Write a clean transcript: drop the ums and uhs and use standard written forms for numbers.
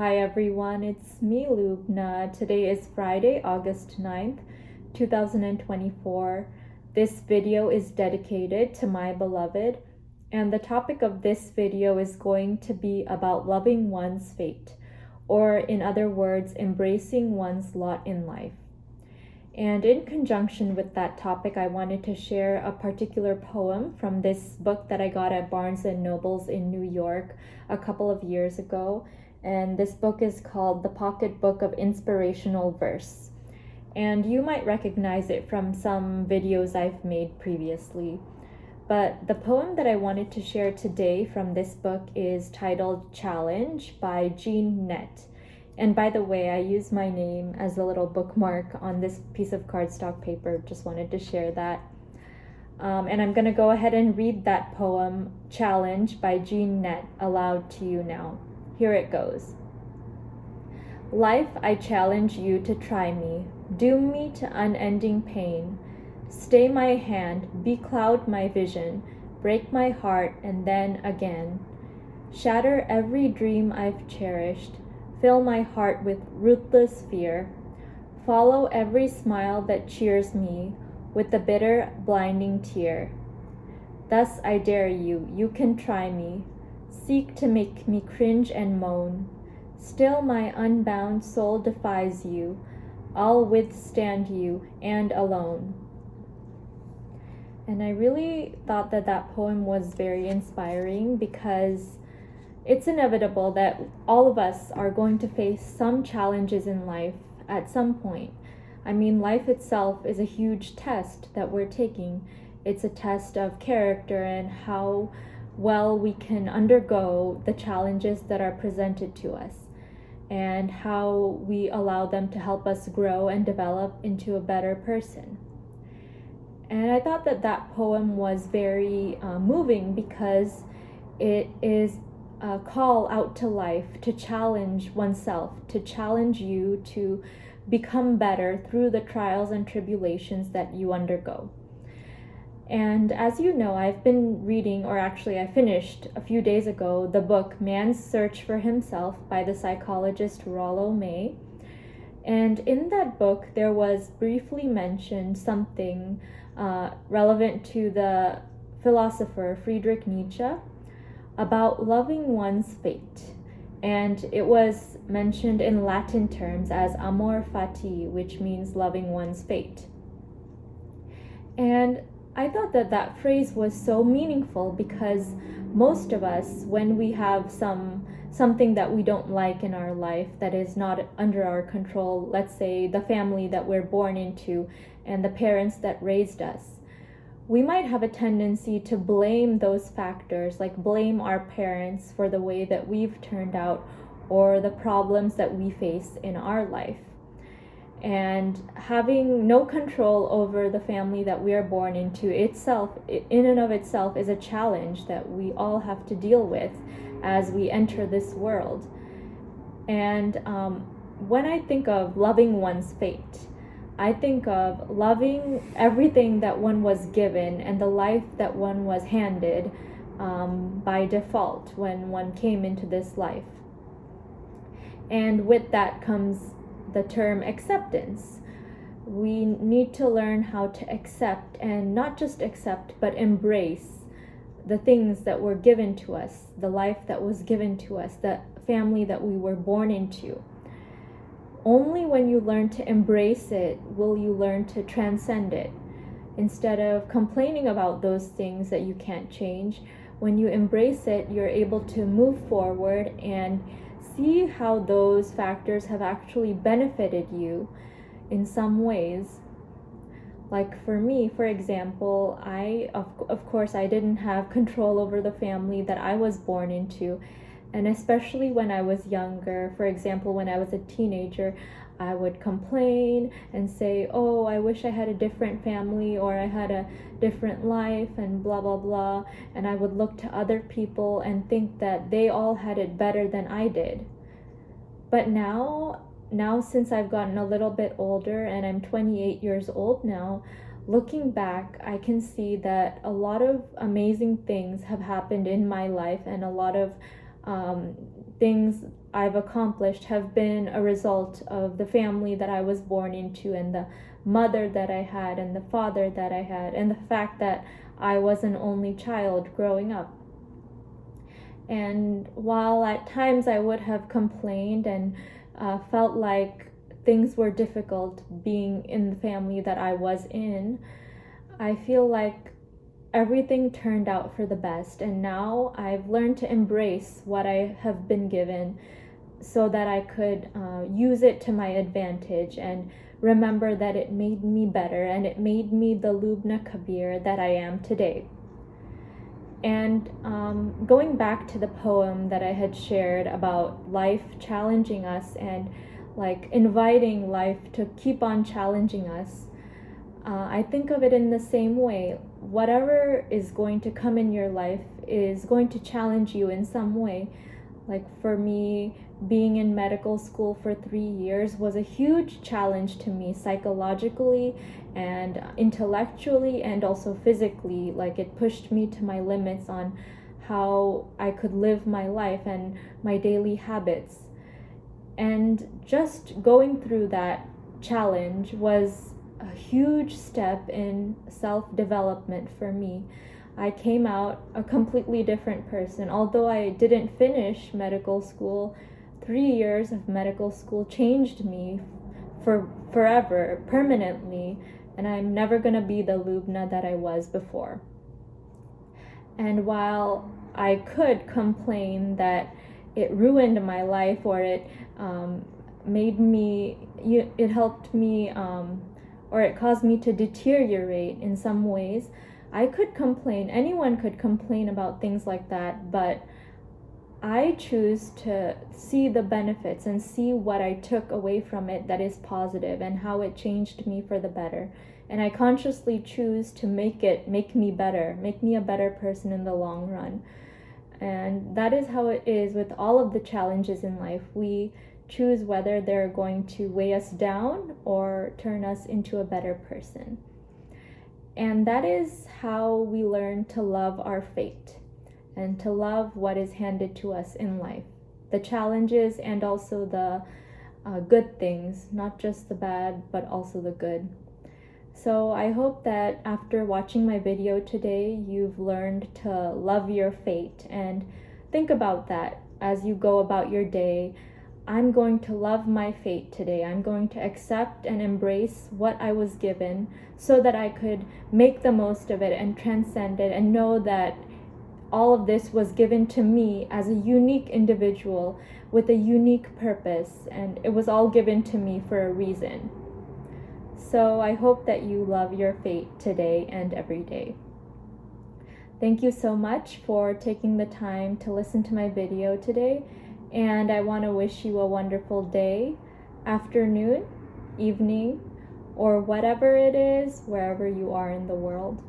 Hi everyone, it's me, Lubna. Today is Friday, August 9th, 2024. This video is dedicated to my beloved, and the topic of this video is going to be about loving one's fate, or in other words, embracing one's lot in life. And in conjunction with that topic, I wanted to share a particular poem from this book that I got at Barnes & Noble's in New York a couple of years ago. And this book is called The Pocketbook of Inspirational Verse. And you might recognize it from some videos I've made previously. But the poem that I wanted to share today from this book is titled Challenge by Jean Nette. And by the way, I use my name as a little bookmark on this piece of cardstock paper. Just wanted to share that. And I'm going to go ahead and read that poem, Challenge by Jean Nette, aloud to you now. Here it goes. Life, I challenge you to try me, doom me to unending pain. Stay my hand, becloud my vision, break my heart, and then again. Shatter every dream I've cherished, fill my heart with ruthless fear. Follow every smile that cheers me with the bitter, blinding tear. Thus I dare you, you can try me. Seek to make me cringe and moan. Still my unbound soul defies you. I'll withstand you, and alone. And I really thought that that poem was very inspiring because it's inevitable that all of us are going to face some challenges in life at some point. I mean, life itself is a huge test that we're taking. It's a test of character and how well we can undergo the challenges that are presented to us and how we allow them to help us grow and develop into a better person. And I thought that that poem was very moving because it is a call out to life to challenge oneself, to challenge you to become better through the trials and tribulations that you undergo. And as you know, I've been reading, or actually I finished a few days ago, the book Man's Search for Himself by the psychologist Rollo May. And in that book, there was briefly mentioned something relevant to the philosopher Friedrich Nietzsche about loving one's fate. And it was mentioned in Latin terms as amor fati, which means loving one's fate. And I thought that that phrase was so meaningful because most of us, when we have something that we don't like in our life that is not under our control, let's say the family that we're born into and the parents that raised us, we might have a tendency to blame those factors, like blame our parents for the way that we've turned out or the problems that we face in our life. And having no control over the family that we are born into itself, in and of itself, is a challenge that we all have to deal with as we enter this world. And when I think of loving one's fate, I think of loving everything that one was given and the life that one was handed by default when one came into this life. And with that comes the term acceptance. We need to learn how to accept, and not just accept, but embrace the things that were given to us, the life that was given to us, the family that we were born into. Only when you learn to embrace it will you learn to transcend it. Instead of complaining about those things that you can't change, when you embrace it, you're able to move forward and see how those factors have actually benefited you in some ways. Like for me, for example, of course I didn't have control over the family that I was born into. And especially when I was younger, for example, when I was a teenager, I would complain and say, oh, I wish I had a different family or I had a different life and blah, blah, blah. And I would look to other people and think that they all had it better than I did. But now since I've gotten a little bit older and I'm 28 years old now, looking back, I can see that a lot of amazing things have happened in my life and a lot of things I've accomplished have been a result of the family that I was born into, and the mother that I had, and the father that I had, and the fact that I was an only child growing up. And while at times I would have complained and felt like things were difficult being in the family that I was in, I feel like everything turned out for the best, and now I've learned to embrace what I have been given so that I could use it to my advantage and remember that it made me better and it made me the 𝒔𝒏𝒈 that I am today. And going back to the poem that I had shared about life challenging us and like inviting life to keep on challenging us, I think of it in the same way. Whatever is going to come in your life is going to challenge you in some way. Like for me, being in medical school for 3 years was a huge challenge to me psychologically and intellectually and also physically. Like it pushed me to my limits on how I could live my life and my daily habits. And just going through that challenge was a huge step in self-development for me. I came out a completely different person. Although I didn't finish medical school, 3 years of medical school changed me for forever, permanently, and I'm never going to be the Lubna that I was before. And while I could complain that it ruined my life or it helped me or it caused me to deteriorate in some ways, I could complain. Anyone could complain about things like that, but I choose to see the benefits and see what I took away from it that is positive and how it changed me for the better. And I consciously choose to make me better, make me a better person in the long run. And that is how it is with all of the challenges in life. We choose whether they're going to weigh us down or turn us into a better person. And that is how we learn to love our fate and to love what is handed to us in life. The challenges and also the good things, not just the bad, but also the good. So I hope that after watching my video today, you've learned to love your fate, and think about that as you go about your day. I'm going to love my fate today. I'm going to accept and embrace what I was given so that I could make the most of it and transcend it and know that all of this was given to me as a unique individual with a unique purpose, and it was all given to me for a reason. So I hope that you love your fate today and every day. Thank you so much for taking the time to listen to my video today, and I want to wish you a wonderful day, afternoon, evening, or whatever it is, wherever you are in the world.